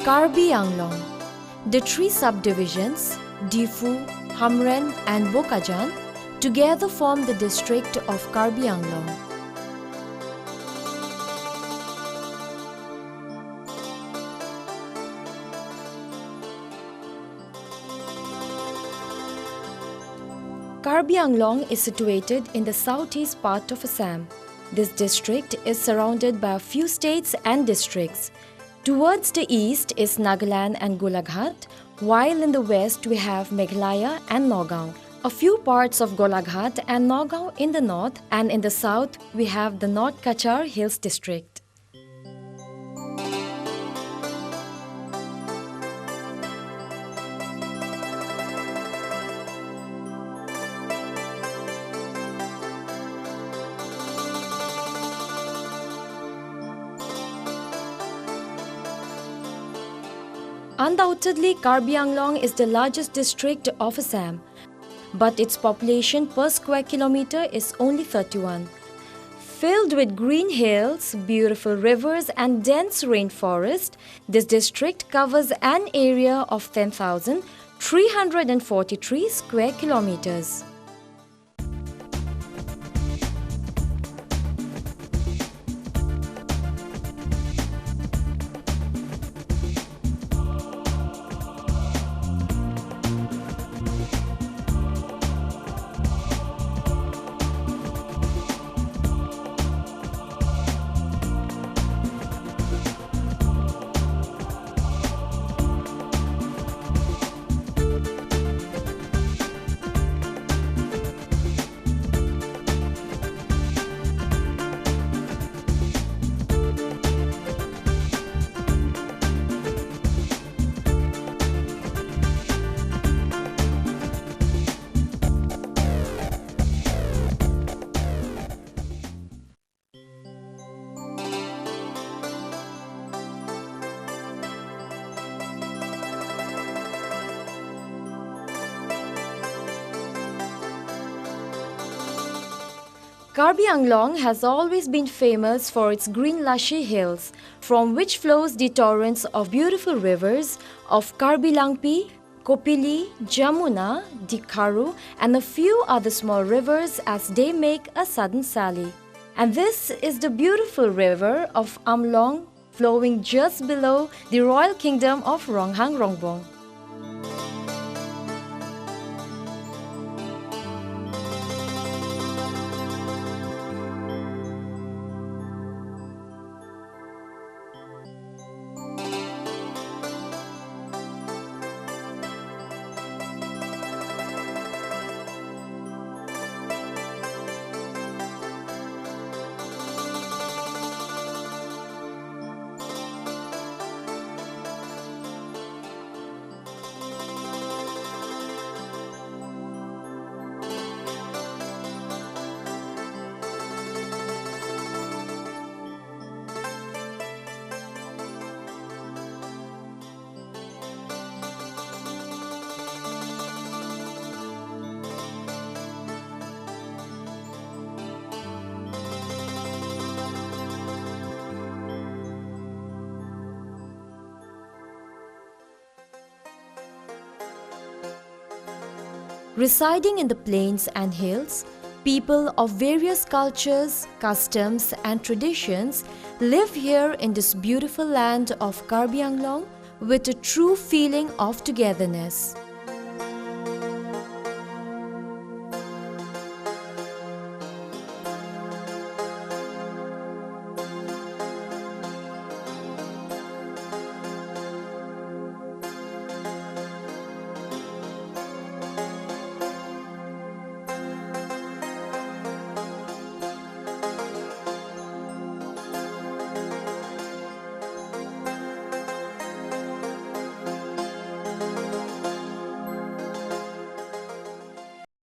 Karbi Anglong. The three subdivisions, Difu, Hamren and Bokajan, together form the district of Karbi Anglong. Karbi Anglong is situated in the southeast part of Assam. This district is surrounded by a few states and districts. Towards the east is Nagaland and Golaghat, while in the west we have Meghalaya and Nagaon. A few parts of Golaghat and Nagaon in the north, and in the south we have the North Kachar Hills district. Undoubtedly, Karbi Anglong is the largest district of Assam, but its population per square kilometer is only 31. Filled with green hills, beautiful rivers and dense rainforest, this district covers an area of 10,343 square kilometers. Karbi Anglong has always been famous for its green lushy hills, from which flows the torrents of beautiful rivers of Karbi Langpi, Kopili, Jamuna, Dikaru and a few other small rivers as they make a sudden sally. And this is the beautiful river of Amlong, flowing just below the royal kingdom of Ronghang Rongbong. Residing in the plains and hills, people of various cultures, customs and traditions live here in this beautiful land of Karbi Anglong with a true feeling of togetherness.